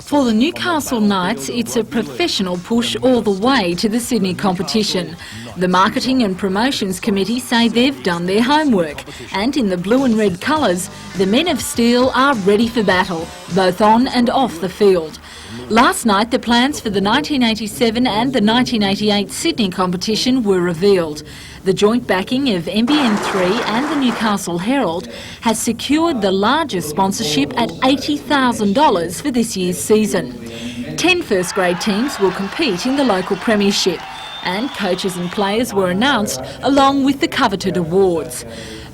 For the Newcastle Knights, it's a professional push all the way to the Sydney competition. The Marketing and Promotions Committee say they've done their homework, and in the blue and red colours, the men of steel are ready for battle, both on and off the field. Last night, the plans for the 1987 and the 1988 Sydney competition were revealed. The joint backing of NBN3 and the Newcastle Herald has secured the largest sponsorship at $80,000 for this year's season. 10 first-grade teams will compete in the local premiership, and coaches and players were announced along with the coveted awards.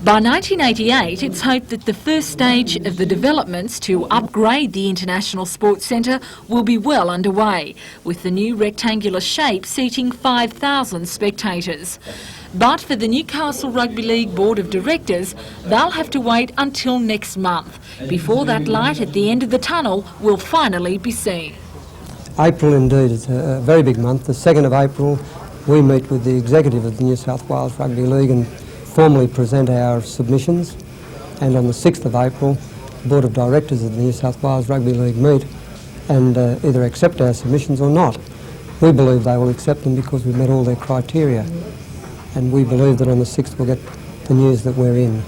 By 1988, it's hoped that the first stage of the developments to upgrade the International Sports Centre will be well underway, with the new rectangular shape seating 5,000 spectators. But for the Newcastle Rugby League Board of Directors, they'll have to wait until next month before that light at the end of the tunnel will finally be seen. April indeed is a very big month. The 2nd of April we meet with the executive of the New South Wales Rugby League and formally present our submissions, and on the 6th of April the Board of Directors of the New South Wales Rugby League meet and either accept our submissions or not. We believe they will accept them because we've met all their criteria, and we believe that on the 6th we'll get the news that we're in.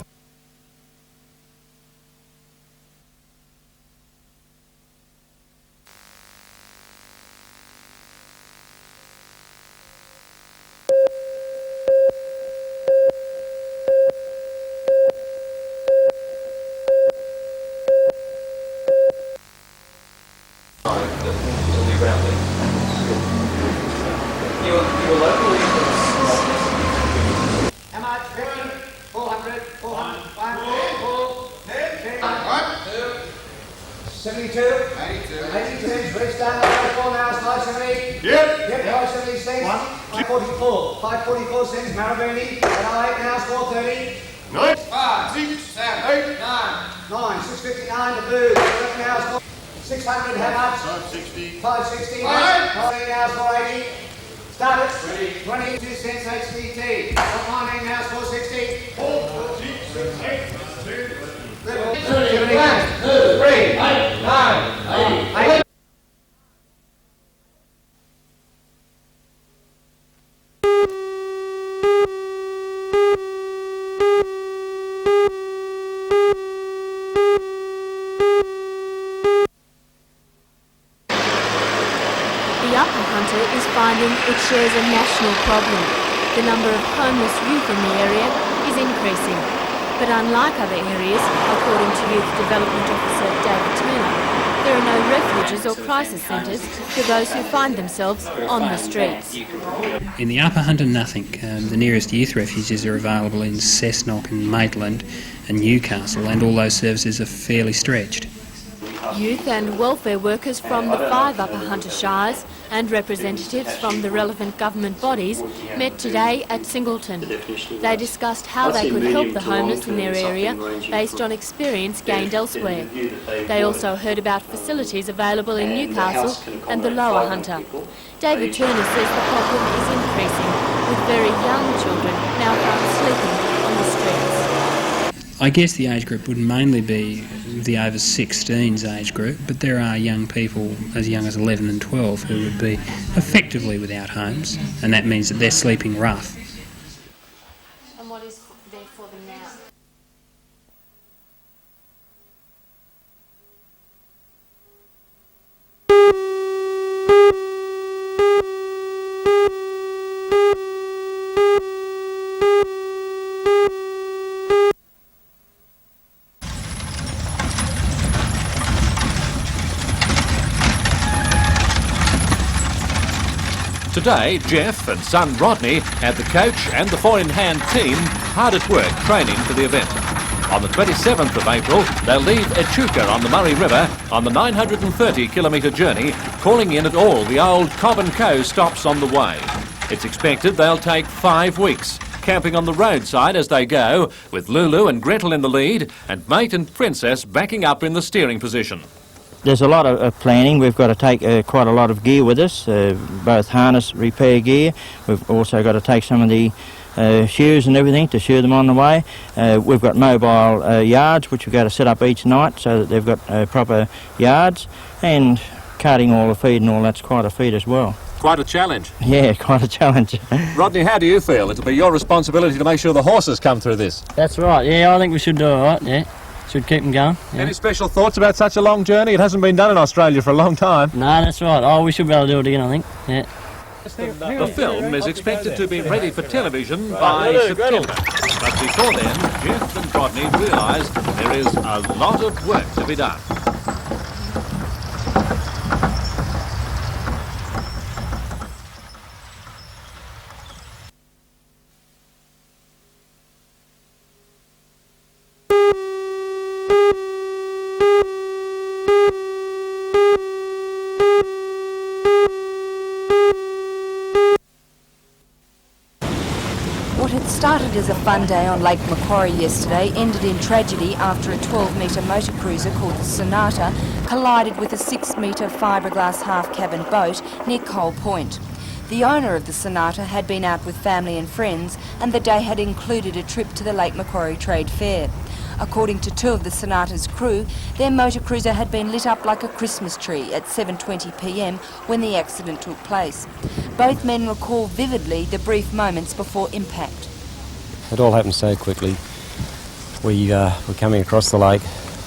How much? 50, 400, 400, 72, 82, reach down, 4 now, 570. Yep, 576, 544, 544 cents, Marabuni, at 8 now, 430. 9, 5, 6, 7, 8, 9, 659, the booth, 11 now, 600, how much? 560. 560, 5 now, 480. Start it. 22 cents HDT. 19 now, 460. 4, 6, 8, 2, 3, 8, 9, 80. The Upper Hunter is finding it shares a national problem. The number of homeless youth in the area is increasing. But unlike other areas, according to Youth Development Officer David Turner, there are no refuges or crisis centres for those who find themselves on the streets. In the Upper Hunter, nothing. The nearest youth refuges are available in Cessnock and Maitland and Newcastle, and all those services are fairly stretched. Youth and welfare workers from the 5 Upper Hunter Shires and representatives from the relevant government bodies met today at Singleton. They discussed how they could help the homeless in their area based on experience gained elsewhere. They also heard about facilities available in Newcastle and the Lower Hunter. David Turner says the problem is increasing, with very young children now found sleeping on the streets. I guess the age group would mainly be the over 16s age group, but there are young people as young as 11 and 12 who would be effectively without homes, and that means that they're sleeping rough. And what is there for them now? Today, Jeff and son Rodney had the coach and the 4-in-hand team hard at work training for the event. On the 27th of April, they'll leave Echuca on the Murray River on the 930-kilometre journey, calling in at all the old Cobb & Co stops on the way. It's expected they'll take 5 weeks, camping on the roadside as they go, with Lulu and Gretel in the lead and Mate and Princess backing up in the steering position. There's a lot of planning. We've got to take quite a lot of gear with us, both harness repair gear. We've also got to take some of the shears and everything to shear them on the way. We've got mobile yards which we've got to set up each night so that they've got proper yards, and carting all the feed and all that's quite a feat as well. Quite a challenge. Yeah, quite a challenge. Rodney, how do you feel? It'll be your responsibility to make sure the horses come through this. That's right, yeah, I think we should do it right, yeah. Should keep them going. Yeah. Any special thoughts about such a long journey? It hasn't been done in Australia for a long time. No, that's right. Oh, we should be able to do it again, I think, yeah. The film is expected to be ready for television by September. But before then, Jeff and Rodney realise there is a lot of work to be done. What had started as a fun day on Lake Macquarie yesterday ended in tragedy after a 12-metre motor cruiser called the Sonata collided with a 6-metre fiberglass half-cabin boat near Coal Point. The owner of the Sonata had been out with family and friends, and the day had included a trip to the Lake Macquarie Trade Fair. According to two of the Sonata's crew, their motor cruiser had been lit up like a Christmas tree at 7:20 p.m. when the accident took place. Both men recall vividly the brief moments before impact. It all happened so quickly. We were coming across the lake.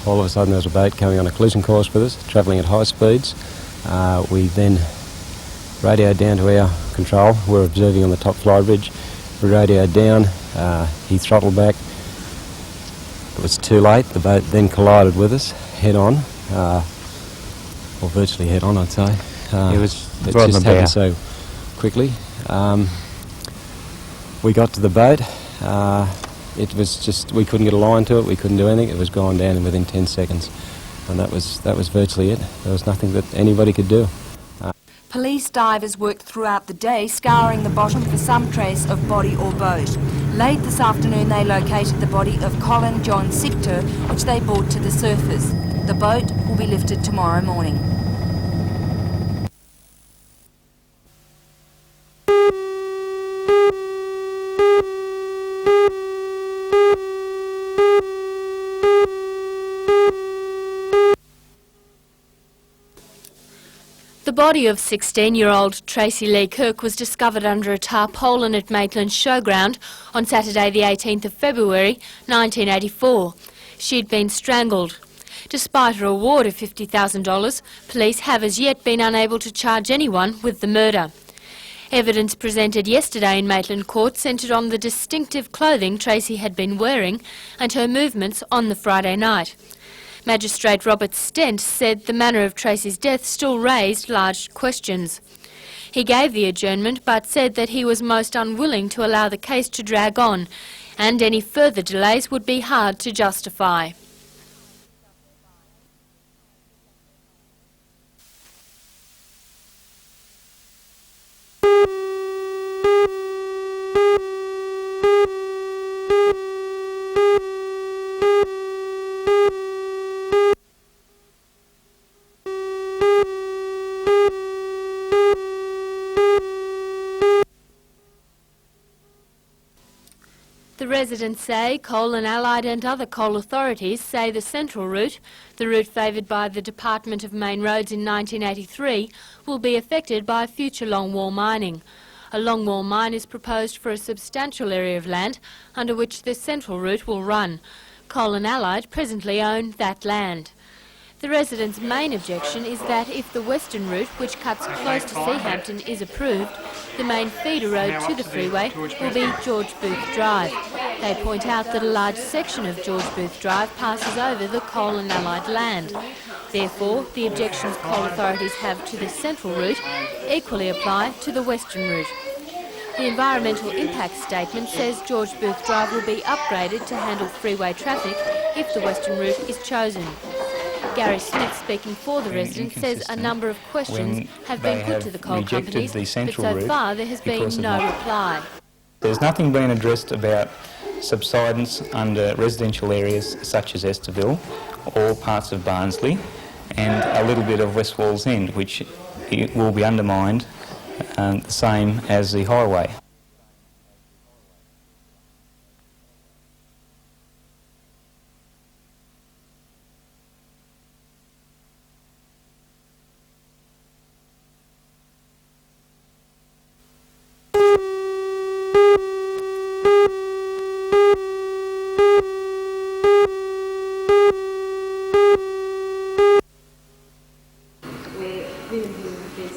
All of a sudden there was a boat coming on a collision course with us, travelling at high speeds. We then radioed down to our control. We were observing on the top fly bridge. We radioed down, he throttled back. It was too late. The boat then collided with us head on, or virtually head on, I'd say. It just happened so quickly. We got to the boat. It was just, we couldn't get a line to it. We couldn't do anything. It was gone down in within 10 seconds, and that was virtually it. There was nothing that anybody could do. Police divers worked throughout the day, scouring the bottom for some trace of body or boat. Late this afternoon they located the body of Colin John Sictor, which they brought to the surface. The boat will be lifted tomorrow morning. The body of 16-year-old Tracy Lee Kirk was discovered under a tarpaulin at Maitland Showground on Saturday the 18th of February 1984. She'd been strangled. Despite her award of $50,000, police have as yet been unable to charge anyone with the murder. Evidence presented yesterday in Maitland Court centred on the distinctive clothing Tracy had been wearing and her movements on the Friday night. Magistrate Robert Stent said the manner of Tracy's death still raised large questions. He gave the adjournment but said that he was most unwilling to allow the case to drag on, and any further delays would be hard to justify. The residents say Coal and Allied and other coal authorities say the central route, the route favoured by the Department of Main Roads in 1983, will be affected by future longwall mining. A longwall mine is proposed for a substantial area of land under which the central route will run. Coal and Allied presently own that land. The residents' main objection is that if the western route, which cuts close to Seahampton, is approved, the main feeder road to the freeway will be George Booth Drive. They point out that a large section of George Booth Drive passes over the Coal and Allied land. Therefore, the objections coal authorities have to the central route equally apply to the western route. The environmental impact statement says George Booth Drive will be upgraded to handle freeway traffic if the western route is chosen. Gary Smith, speaking for the residents, says a number of questions have been put to the coal companies, but so far there has been no reply. There's nothing been addressed about subsidence under residential areas such as Esterville or parts of Barnsley, and a little bit of West Walls End, which will be undermined the same as the highway.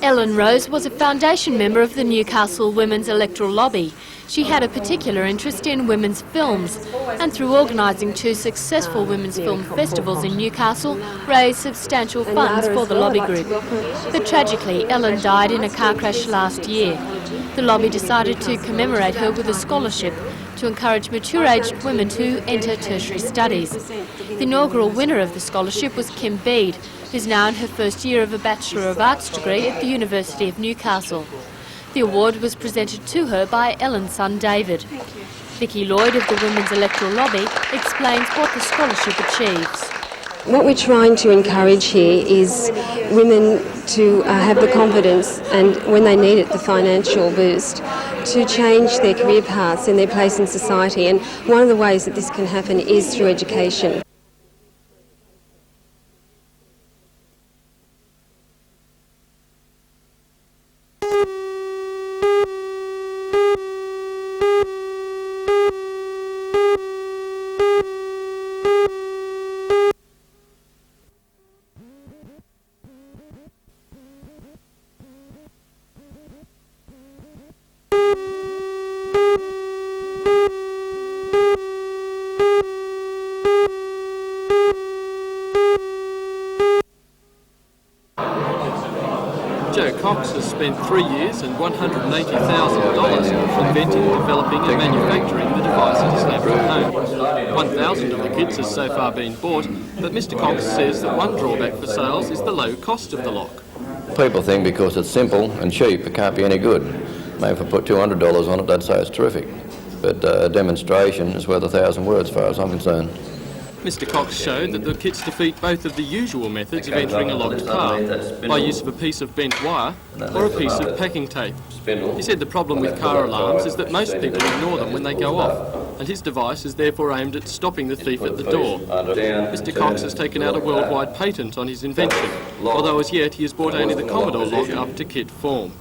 Ellen Rose was a foundation member of the Newcastle Women's Electoral Lobby. She had a particular interest in women's films and through organising 2 successful women's film festivals in Newcastle raised substantial funds for the lobby group. But tragically, Ellen died in a car crash last year. The lobby decided to commemorate her with a scholarship to encourage mature-aged women to enter tertiary studies. The inaugural winner of the scholarship was Kim Bede, who's now in her first year of a Bachelor of Arts degree at the University of Newcastle. The award was presented to her by Ellen's son David. Vicky Lloyd of the Women's Electoral Lobby explains what the scholarship achieves. What we're trying to encourage here is women to have the confidence and, when they need it, the financial boost to change their career paths and their place in society. And one of the ways that this can happen is through education. Joe Cox has spent 3 years and $180,000 inventing, developing and manufacturing the devices he has at home. 1,000 of the kits has so far been bought, but Mr Cox says that one drawback for sales is the low cost of the lock. People think because it's simple and cheap it can't be any good. Maybe if I put $200 on it, they'd say it's terrific. But a demonstration is worth 1,000 words as far as I'm concerned. Mr Cox showed that the kits defeat both of the usual methods of entering a locked car, by use of a piece of bent wire or a piece of packing tape. He said the problem with car alarms is that most people ignore them when they go off, and his device is therefore aimed at stopping the thief at the door. Mr Cox has taken out a worldwide patent on his invention, although as yet he has brought only the Commodore lock up to kit form.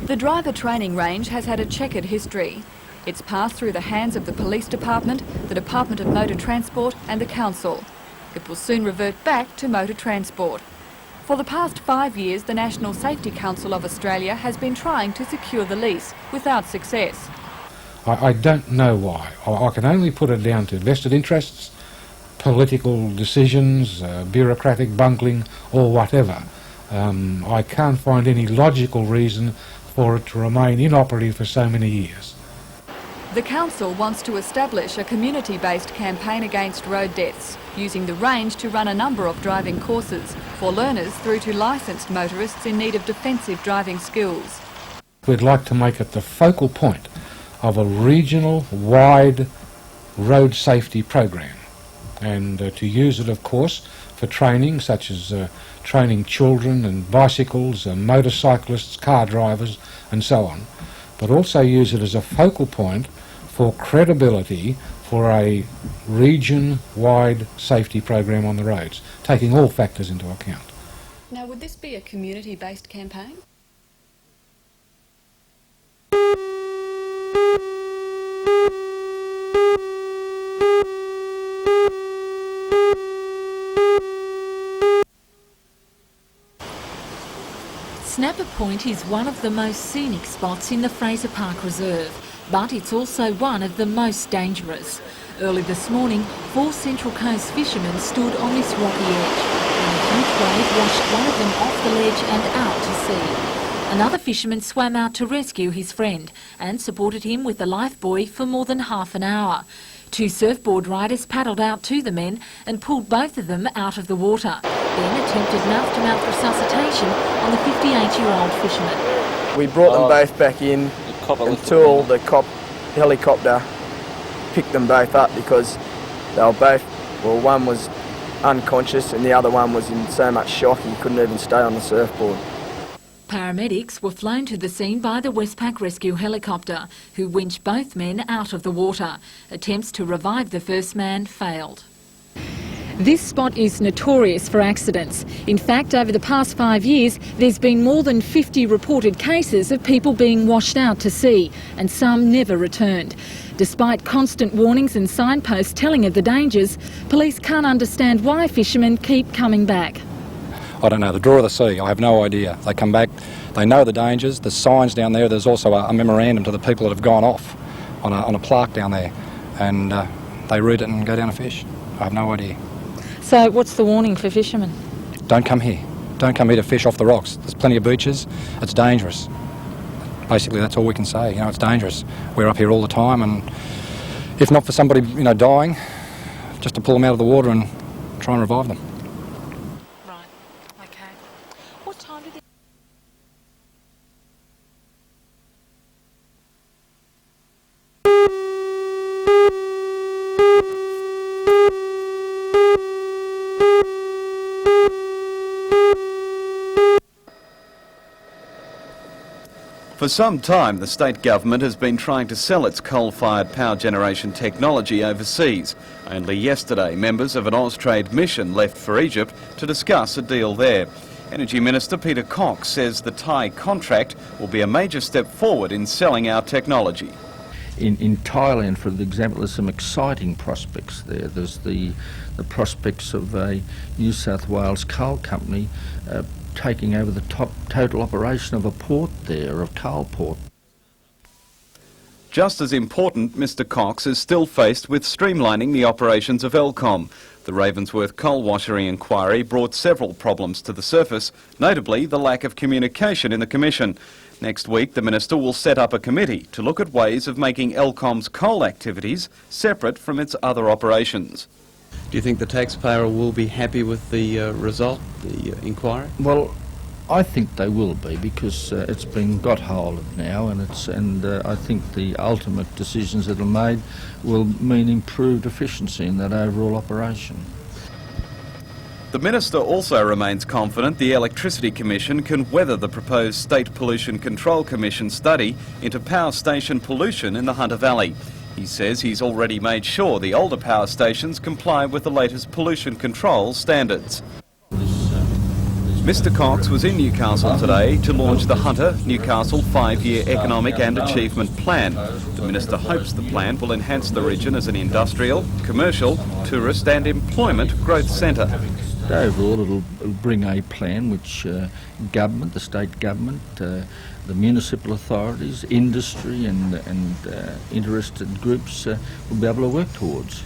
The driver training range has had a checkered history. It's passed through the hands of the Police Department, the Department of Motor Transport and the Council. It will soon revert back to Motor Transport. For the past 5 years, the National Safety Council of Australia has been trying to secure the lease without success. I don't know why. I can only put it down to vested interests, political decisions, bureaucratic bungling or whatever. I can't find any logical reason for it to remain inoperative for so many years. The Council wants to establish a community-based campaign against road deaths, using the range to run a number of driving courses for learners through to licensed motorists in need of defensive driving skills. We'd like to make it the focal point of a regional-wide road safety program, and to use it, of course, for training such as training children and bicycles and motorcyclists, car drivers and so on, but also use it as a focal point for credibility for a region-wide safety program on the roads, taking all factors into account. Now, would this be a community-based campaign? Snapper Point is one of the most scenic spots in the Fraser Park Reserve, but it's also one of the most dangerous. Early this morning, 4 Central Coast fishermen stood on this rocky edge when a huge wave washed one of them off the ledge and out to sea. Another fisherman swam out to rescue his friend and supported him with a lifebuoy for more than half an hour. 2 surfboard riders paddled out to the men and pulled both of them out of the water, then attempted mouth-to-mouth resuscitation on the 58-year-old fisherman. We brought them both back in until the helicopter picked them both up because they were both, well, one was unconscious and the other one was in so much shock he couldn't even stay on the surfboard. Paramedics were flown to the scene by the Westpac rescue helicopter, who winched both men out of the water. Attempts to revive the first man failed. This spot is notorious for accidents. In fact, over the past 5 years, there's been more than 50 reported cases of people being washed out to sea, and some never returned. Despite constant warnings and signposts telling of the dangers, police can't understand why fishermen keep coming back. I don't know, the draw of the sea, I have no idea. They come back, they know the dangers, there's signs down there, there's also a memorandum to the people that have gone off on a plaque down there, and they read it and go down and fish. I have no idea. So what's the warning for fishermen? Don't come here. Don't come here to fish off the rocks. There's plenty of beaches. It's dangerous. Basically, that's all we can say. You know, it's dangerous. We're up here all the time, and if not for somebody, you know, dying, just to pull them out of the water and try and revive them. Right. Okay. What time do they... For some time, the state government has been trying to sell its coal-fired power generation technology overseas. Only yesterday, members of an Austrade mission left for Egypt to discuss a deal there. Energy Minister Peter Cox says the Thai contract will be a major step forward in selling our technology. In Thailand, for example, there's some exciting prospects there. There's the prospects of a New South Wales coal company taking over the total operation of a port there, of coal port. Just as important, Mr Cox is still faced with streamlining the operations of Elcom. The Ravensworth coal washery inquiry brought several problems to the surface, notably the lack of communication in the Commission. Next week, the Minister will set up a committee to look at ways of making Elcom's coal activities separate from its other operations. Do you think the taxpayer will be happy with the result, the inquiry? Well, I think they will be, because it's been got hold of now, and I think the ultimate decisions that are made will mean improved efficiency in that overall operation. The Minister also remains confident the Electricity Commission can weather the proposed State Pollution Control Commission study into power station pollution in the Hunter Valley. He says he's already made sure the older power stations comply with the latest pollution control standards. Mr Cox was in Newcastle today to launch the Hunter-Newcastle 5-year Economic and Achievement Plan. The Minister hopes the plan will enhance the region as an industrial, commercial, tourist and employment growth centre. Overall, it'll bring a plan which government, the state government, the municipal authorities, industry and interested groups will be able to work towards.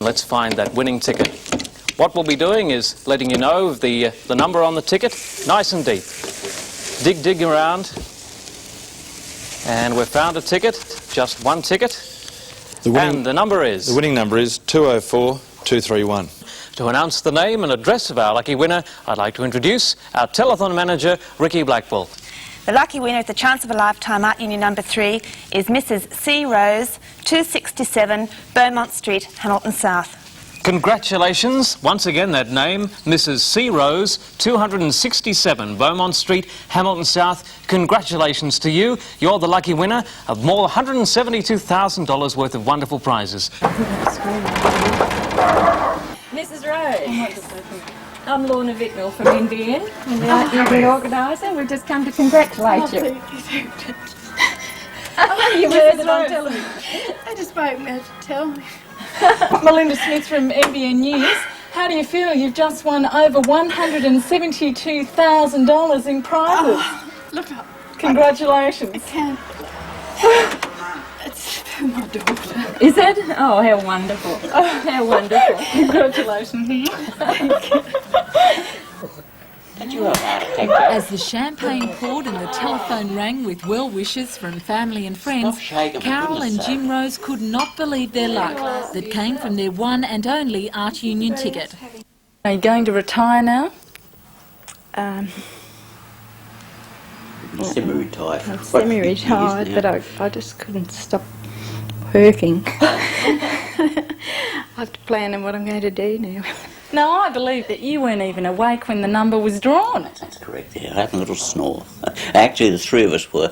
Let's find that winning ticket. What we'll be doing is letting you know of the number on the ticket, nice and deep. Dig around, and we've found a ticket, just one ticket, and the number is? The winning number is 204231. To announce the name and address of our lucky winner, I'd like to introduce our telethon manager, Ricky Blackwell. The lucky winner of the Chance of a Lifetime Art Union number 3 is Mrs. C. Rose, 267 Beaumont Street, Hamilton South. Congratulations. Once again, that name, Mrs. C. Rose, 267 Beaumont Street, Hamilton South. Congratulations to you. You're the lucky winner of more than $172,000 worth of wonderful prizes. Mrs. Rose. I'm Lorna Vicknell from NBN, and the Art Union organiser. We've just come to congratulate you. You heard it on television. I just spoke me to tell me. Melinda Smith from NBN News. How do you feel? You've just won over $172,000 in prizes. Oh, look up. Congratulations. I can't. It's for my daughter. Is it? Oh, how wonderful. Oh, how wonderful. Congratulations. As the champagne poured and the telephone rang with well wishes from family and friends, Carol and Jim Rose could not believe their luck that came from their one and only Art Union ticket. Are you going to retire now? Semi-retired. I'm semi-retired, but I just couldn't stop working. I have to plan on what I'm going to do now. No, I believe that you weren't even awake when the number was drawn. That's correct, yeah. I had a little snore. Actually, the three of us were.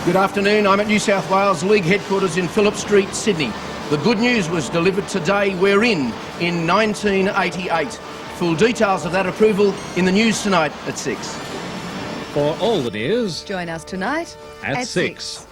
Good afternoon. I'm at New South Wales League headquarters in Phillip Street, Sydney. The good news was delivered today. We're in 1988. Full details of that approval in the news tonight at 6. For all the news, join us tonight at 6.